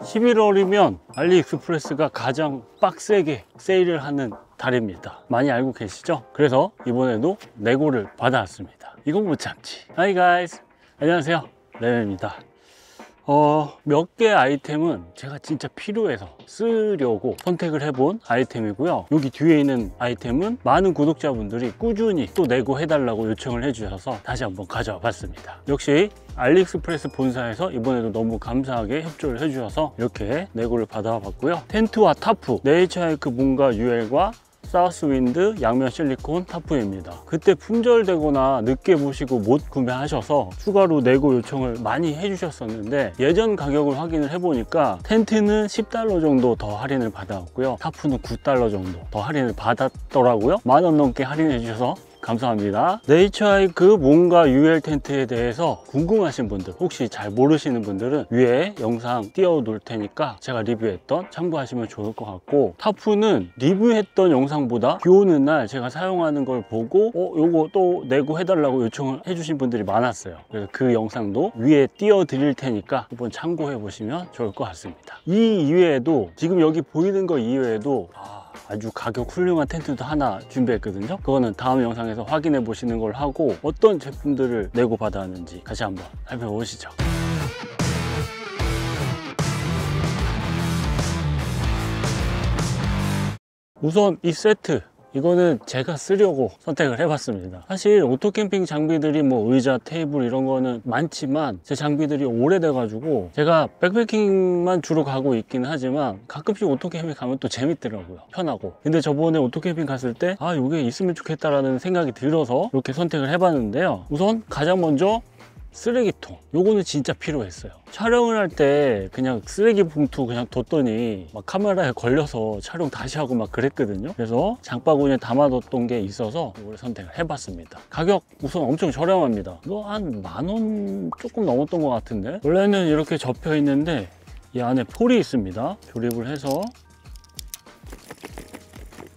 11월이면 알리익스프레스가 가장 빡세게 세일을 하는 달입니다. 많이 알고 계시죠? 그래서 이번에도 내고를 받아왔습니다. 이건 못 참지. Hi guys, 안녕하세요, 레오입니다. 몇 개 아이템은 제가 진짜 필요해서 쓰려고 선택을 해본 아이템이고요. 여기 뒤에 있는 아이템은 많은 구독자분들이 꾸준히 또 내고 해달라고 요청을 해주셔서 다시 한번 가져와 봤습니다. 역시 알리익스프레스 본사에서 이번에도 너무 감사하게 협조를 해주셔서 이렇게 내고를 받아와 봤고요. 텐트와 타프, 네이처하이크 문과 UL과 사우스윈드 양면 실리콘 타프입니다. 그때 품절되거나 늦게 보시고 못 구매하셔서 추가로 내고 요청을 많이 해주셨었는데, 예전 가격을 확인을 해보니까 텐트는 $10 정도 더 할인을 받았고요, 타프는 $9 정도 더 할인을 받았더라고요. 10,000원 넘게 할인해 주셔서 감사합니다. 네이처하이크 몬과 UL 텐트에 대해서 궁금하신 분들, 혹시 잘 모르시는 분들은 위에 영상 띄워 놓을 테니까 제가 리뷰했던 참고하시면 좋을 것 같고, 타프는 리뷰했던 영상보다 비 오는 날 제가 사용하는 걸 보고 요거 또 내고 해달라고 요청을 해주신 분들이 많았어요. 그래서 그 영상도 위에 띄워 드릴 테니까 한번 참고해 보시면 좋을 것 같습니다. 이 이외에도, 지금 여기 보이는 거 이외에도 아주 가격 훌륭한 텐트도 하나 준비했거든요. 그거는 다음 영상에서 확인해 보시는 걸 하고, 어떤 제품들을 내고 받아왔는지 같이 한번 살펴보시죠. 우선 이 세트, 이거는 제가 쓰려고 선택을 해봤습니다. 사실 오토캠핑 장비들이 뭐 의자, 테이블 이런 거는 많지만 제 장비들이 오래돼 가지고 제가 백패킹만 주로 가고 있기는 하지만 가끔씩 오토캠핑 가면 또 재밌더라고요. 편하고. 근데 저번에 오토캠핑 갔을 때 이게 있으면 좋겠다라는 생각이 들어서 이렇게 선택을 해봤는데요. 우선 가장 먼저 쓰레기통, 요거는 진짜 필요했어요. 촬영을 할 때 그냥 쓰레기 봉투 그냥 뒀더니 막 카메라에 걸려서 촬영 다시 하고 막 그랬거든요. 그래서 장바구니에 담아뒀던 게 있어서 이걸 선택을 해봤습니다. 가격 우선 엄청 저렴합니다. 이거 한 10,000원 조금 넘었던 것 같은데, 원래는 이렇게 접혀 있는데 이 안에 폴이 있습니다. 조립을 해서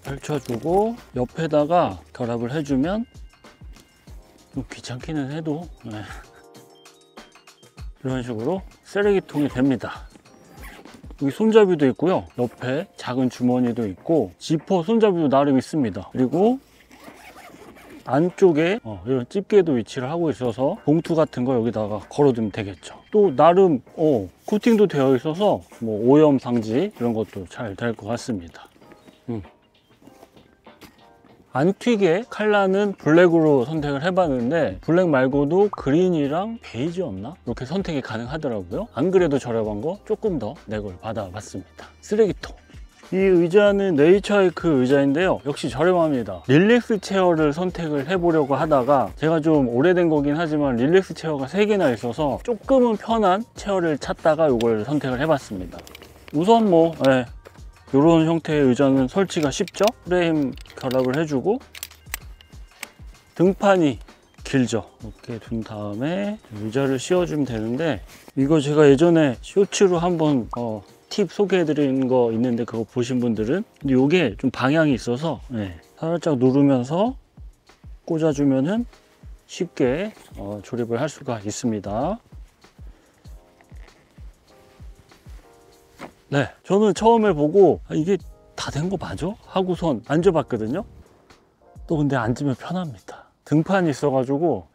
펼쳐주고 옆에다가 결합을 해주면, 좀 귀찮기는 해도 이런 식으로 쓰레기통이 됩니다. 여기 손잡이도 있고요, 옆에 작은 주머니도 있고 지퍼 손잡이도 나름 있습니다. 그리고 안쪽에 이런 집게도 위치를 하고 있어서 봉투 같은 거 여기다가 걸어두면 되겠죠. 또 나름 코팅도 되어 있어서 뭐 오염 방지 이런 것도 잘 될 것 같습니다. 안 튀게 컬러는 블랙으로 선택을 해봤는데, 블랙 말고도 그린이랑 베이지였나? 이렇게 선택이 가능하더라고요. 안 그래도 저렴한 거 조금 더 내고를 받아봤습니다. 쓰레기통. 이 의자는 네이처하이크 의자인데요, 역시 저렴합니다. 릴렉스 체어를 선택을 해보려고 하다가 제가 좀 오래된 거긴 하지만 릴렉스 체어가 3개나 있어서 조금은 편한 체어를 찾다가 이걸 선택을 해봤습니다. 우선 이런 형태의 의자는 설치가 쉽죠? 프레임 결합을 해주고 등판이 길죠. 이렇게 둔 다음에 의자를 씌워주면 되는데, 이거 제가 예전에 쇼츠로 한번 팁 소개해드린 거 있는데 그거 보신 분들은, 근데 이게 좀 방향이 있어서 살짝 누르면서 꽂아주면은 쉽게 조립을 할 수가 있습니다. 저는 처음에 보고 이게 다 된 거 맞아? 하고선 앉아봤거든요. 또 근데 앉으면 편합니다. 등판이 있어가지고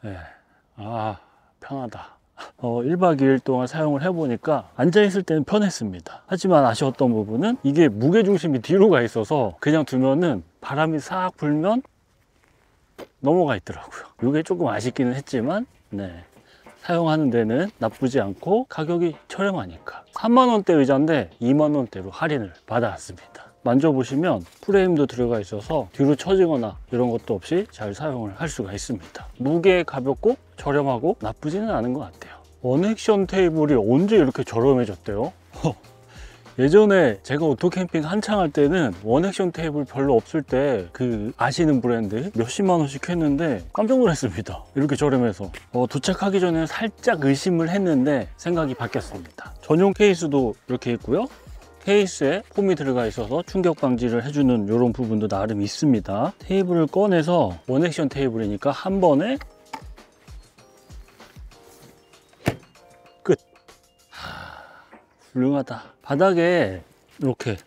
편하다. 1박 2일 동안 사용을 해보니까 앉아있을 때는 편했습니다. 하지만 아쉬웠던 부분은 이게 무게중심이 뒤로 가 있어서 그냥 두면은 바람이 싹 불면 넘어가 있더라고요. 이게 조금 아쉽기는 했지만 사용하는 데는 나쁘지 않고 가격이 저렴하니까 30,000원대 의자인데 20,000원대로 할인을 받아왔습니다. 만져보시면 프레임도 들어가 있어서 뒤로 처지거나 이런 것도 없이 잘 사용을 할 수가 있습니다. 무게 가볍고 저렴하고 나쁘지는 않은 것 같아요. 원액션 테이블이 언제 이렇게 저렴해졌대요? 예전에 제가 오토캠핑 한창 할 때는 원액션 테이블 별로 없을 때 아시는 브랜드 몇십만 원씩 했는데 깜짝 놀랐습니다. 이렇게 저렴해서. 도착하기 전에 살짝 의심을 했는데 생각이 바뀌었습니다. 전용 케이스도 이렇게 있고요, 케이스에 폼이 들어가 있어서 충격 방지를 해주는 이런 부분도 나름 있습니다. 테이블을 꺼내서 원액션 테이블이니까 한 번에 끝. 훌륭하다. 바닥에 이렇게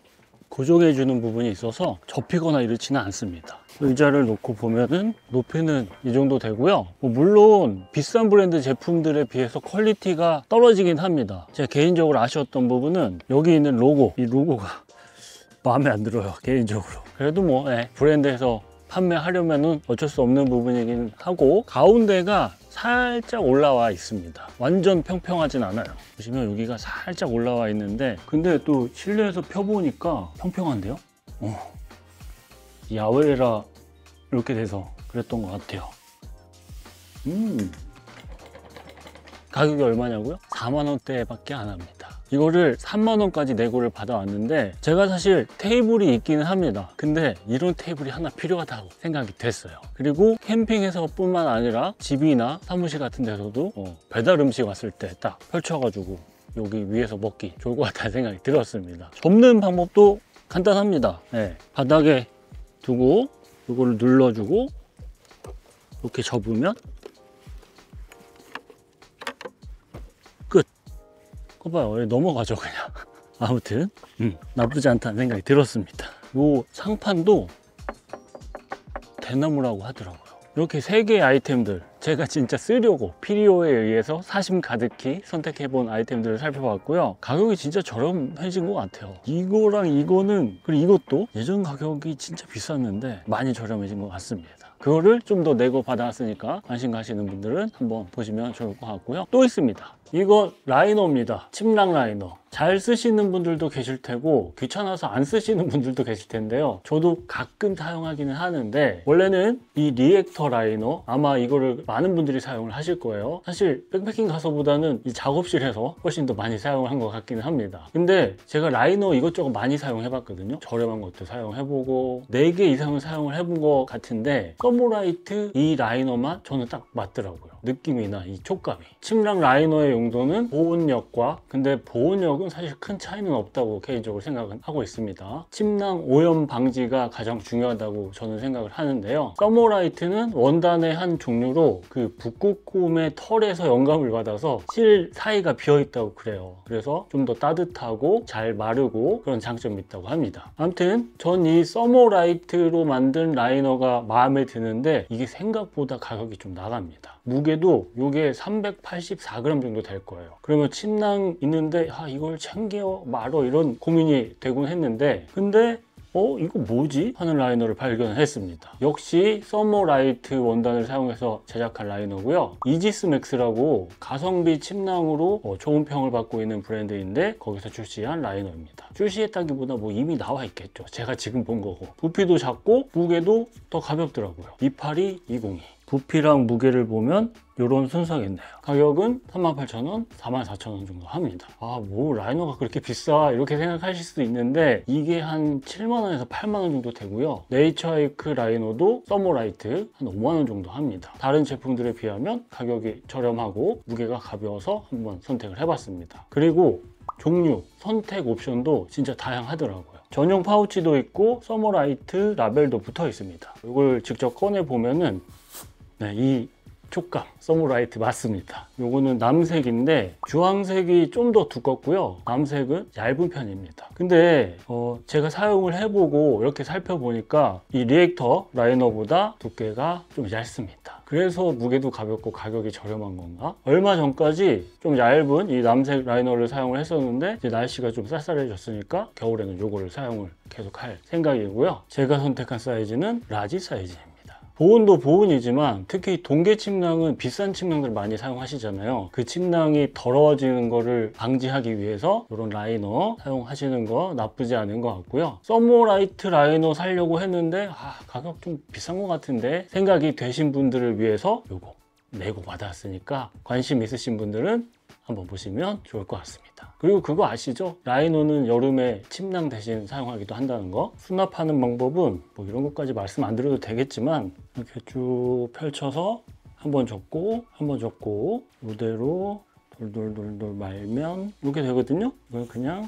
고정해 주는 부분이 있어서 접히거나 이렇지는 않습니다. 의자를 놓고 보면은 높이는 이 정도 되고요. 물론 비싼 브랜드 제품들에 비해서 퀄리티가 떨어지긴 합니다. 제가 개인적으로 아쉬웠던 부분은 여기 있는 로고, 이 로고가 마음에 안 들어요, 개인적으로. 그래도 뭐 브랜드에서 판매하려면은 어쩔 수 없는 부분이긴 하고, 가운데가 살짝 올라와 있습니다. 완전 평평하진 않아요. 보시면 여기가 살짝 올라와 있는데, 근데 또 실내에서 펴보니까 평평한데요? 야외라 이렇게 돼서 그랬던 것 같아요. 가격이 얼마냐고요? 4만원대밖에 안 합니다. 이거를 3만원까지 내고를 받아왔는데, 제가 사실 테이블이 있기는 합니다. 근데 이런 테이블이 하나 필요하다고 생각이 됐어요. 그리고 캠핑에서 뿐만 아니라 집이나 사무실 같은 데서도 배달 음식 왔을 때 딱 펼쳐가지고 여기 위에서 먹기 좋을 것 같다는 생각이 들었습니다. 접는 방법도 간단합니다. 바닥에 두고 이거를 눌러주고 이렇게 접으면 끝. 봐봐요, 넘어가죠 그냥. 아무튼 나쁘지 않다는 생각이 들었습니다. 이 상판도 대나무라고 하더라고요. 이렇게 3개의 아이템들, 제가 진짜 쓰려고 필요에 의해서 사심 가득히 선택해본 아이템들을 살펴봤고요. 가격이 진짜 저렴해진 것 같아요. 이거랑 이거는, 그리고 이것도 예전 가격이 진짜 비쌌는데 많이 저렴해진 것 같습니다. 그거를 좀 더 내고 받아왔으니까 관심 가시는 분들은 한번 보시면 좋을 것 같고요. 또 있습니다. 이거 라이너입니다. 침낭 라이너. 잘 쓰시는 분들도 계실 테고 귀찮아서 안 쓰시는 분들도 계실 텐데요. 저도 가끔 사용하기는 하는데, 원래는 이 리액터 라이너, 아마 이거를 많은 분들이 사용을 하실 거예요. 사실 백패킹 가서보다는 이 작업실에서 훨씬 더 많이 사용을 한 것 같기는 합니다. 근데 제가 라이너 이것저것 많이 사용해 봤거든요. 저렴한 것도 사용해 보고 4개 이상은 사용을 해본 것 같은데, 서머라이트 이 라이너만 저는 딱 맞더라고요. 느낌이나 이 촉감이. 침낭 라이너의 용도는 보온력과, 근데 보온력은 사실 큰 차이는 없다고 개인적으로 생각은 하고 있습니다. 침낭 오염 방지가 가장 중요하다고 저는 생각을 하는데요. 서머라이트는 원단의 한 종류로 그 북극곰의 털에서 영감을 받아서 실 사이가 비어 있다고 그래요. 그래서 좀 더 따뜻하고 잘 마르고 그런 장점이 있다고 합니다. 아무튼 전 이 서머라이트로 만든 라이너가 마음에 드는데, 이게 생각보다 가격이 좀 나갑니다. 무게도 이게 384g 정도 될 거예요. 그러면 침낭 있는데 이걸 챙겨 말어, 이런 고민이 되곤 했는데, 근데 이거 뭐지? 하는 라이너를 발견했습니다. 역시 서머라이트 원단을 사용해서 제작한 라이너고요. 이지스 맥스라고 가성비 침낭으로 좋은 평을 받고 있는 브랜드인데, 거기서 출시한 라이너입니다. 출시했다기보다 이미 나와 있겠죠. 제가 지금 본 거고. 부피도 작고 무게도 더 가볍더라고요. 282-202. 부피랑 무게를 보면 이런 순서겠네요. 가격은 38,000원, 44,000원 정도 합니다. 뭐 라이너가 그렇게 비싸, 이렇게 생각하실 수도 있는데, 이게 한 7만원에서 8만원 정도 되고요. 네이처하이크 라이너도 서머라이트 한 5만원 정도 합니다. 다른 제품들에 비하면 가격이 저렴하고 무게가 가벼워서 한번 선택을 해봤습니다. 그리고 종류, 선택 옵션도 진짜 다양하더라고요. 전용 파우치도 있고 서머라이트 라벨도 붙어 있습니다. 이걸 직접 꺼내 보면은 이 촉감 서머라이트 맞습니다. 요거는 남색인데 주황색이 좀 더 두껍고요. 남색은 얇은 편입니다. 근데 제가 사용을 해보고 이렇게 살펴보니까 이 리액터 라이너보다 두께가 좀 얇습니다. 그래서 무게도 가볍고 가격이 저렴한 건가? 얼마 전까지 좀 얇은 이 남색 라이너를 사용을 했었는데, 이제 날씨가 좀 쌀쌀해졌으니까 겨울에는 요거를 사용을 계속 할 생각이고요. 제가 선택한 사이즈는 라지 사이즈입니다. 보온도 보온이지만 특히 동계 침낭은 비싼 침낭들 많이 사용하시잖아요. 그 침낭이 더러워지는 거를 방지하기 위해서 이런 라이너 사용하시는 거 나쁘지 않은 것 같고요. 서머라이트 라이너 사려고 했는데 가격 좀 비싼 것 같은데 생각이 되신 분들을 위해서 요거 내고 받았으니까 관심 있으신 분들은 한번 보시면 좋을 것 같습니다. 그리고 그거 아시죠? 라이너는 여름에 침낭 대신 사용하기도 한다는 거. 수납하는 방법은 이런 것까지 말씀 안 드려도 되겠지만, 이렇게 쭉 펼쳐서 한번 접고 한번 접고 이대로 돌돌돌돌 말면 이렇게 되거든요. 이걸 그냥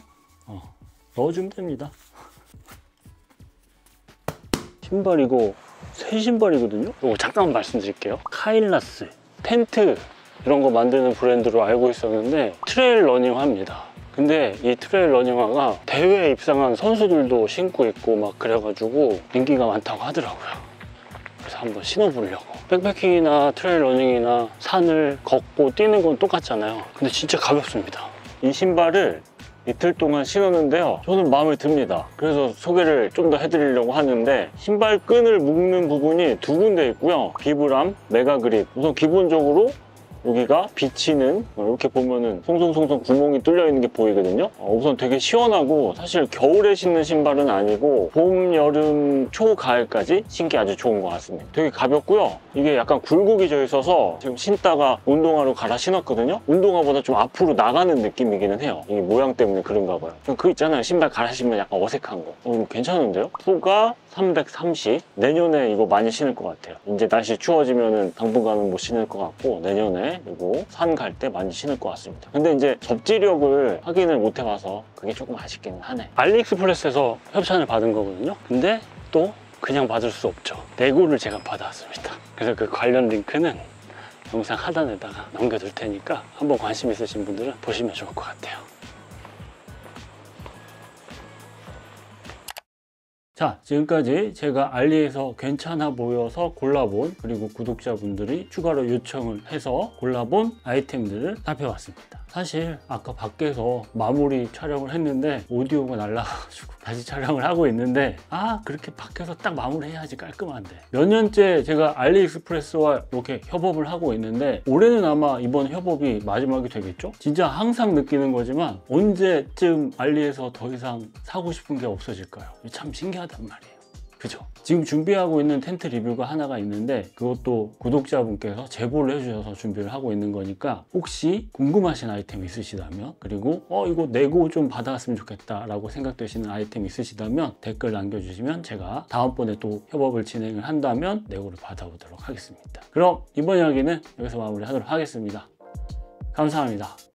넣어주면 됩니다. 신발이고 새 신발이거든요. 이거 잠깐만 말씀드릴게요. 카일라스 텐트 이런 거 만드는 브랜드로 알고 있었는데 트레일 러닝 합니다. 근데 이 트레일 러닝화가 대회에 입상한 선수들도 신고 있고 막 그래가지고 인기가 많다고 하더라고요. 그래서 한번 신어보려고. 백패킹이나 트레일 러닝이나 산을 걷고 뛰는 건 똑같잖아요. 근데 진짜 가볍습니다. 이 신발을 이틀 동안 신었는데요, 저는 마음에 듭니다. 그래서 소개를 좀 더 해드리려고 하는데, 신발 끈을 묶는 부분이 두 군데 있고요. 비브람, 메가그립. 우선 기본적으로 여기가 비치는, 이렇게 보면은 송송송송 구멍이 뚫려 있는 게 보이거든요. 우선 되게 시원하고, 사실 겨울에 신는 신발은 아니고 봄, 여름, 초, 가을까지 신기 아주 좋은 것 같습니다. 되게 가볍고요. 이게 약간 굴곡이 져 있어서 지금 신다가 운동화로 갈아 신었거든요. 운동화보다 좀 앞으로 나가는 느낌이기는 해요. 이게 모양 때문에 그런가 봐요. 그거 있잖아요, 신발 갈아 신으면 약간 어색한 거. 이거 괜찮은데요? 소가 330. 내년에 이거 많이 신을 것 같아요. 이제 날씨 추워지면은 당분간은 못 신을 것 같고, 내년에 이거 산 갈 때 많이 신을 것 같습니다. 근데 이제 접지력을 확인을 못 해봐서 그게 조금 아쉽기는 하네. 알리익스프레스에서 협찬을 받은 거거든요. 근데 또 그냥 받을 수 없죠. 내고를 제가 받아왔습니다. 그래서 그 관련 링크는 영상 하단에다가 남겨둘 테니까 한번 관심 있으신 분들은 보시면 좋을 것 같아요. 자, 지금까지 제가 알리에서 괜찮아 보여서 골라본, 그리고 구독자분들이 추가로 요청을 해서 골라본 아이템들을 살펴봤습니다. 사실 아까 밖에서 마무리 촬영을 했는데 오디오가 날라가가지고 다시 촬영을 하고 있는데, 그렇게 밖에서 딱 마무리해야지 깔끔한데. 몇 년째 제가 알리익스프레스와 이렇게 협업을 하고 있는데, 올해는 아마 이번 협업이 마지막이 되겠죠? 진짜 항상 느끼는 거지만 언제쯤 알리에서 더 이상 사고 싶은 게 없어질까요? 참 신기하단 말이에요. 그죠? 지금 준비하고 있는 텐트 리뷰가 하나가 있는데, 그것도 구독자분께서 제보를 해주셔서 준비를 하고 있는 거니까, 혹시 궁금하신 아이템 있으시다면, 그리고 이거 내고 좀 받아왔으면 좋겠다 라고 생각되시는 아이템 있으시다면 댓글 남겨주시면 제가 다음번에 또 협업을 진행을 한다면 내고를 받아오도록 하겠습니다. 그럼 이번 이야기는 여기서 마무리하도록 하겠습니다. 감사합니다.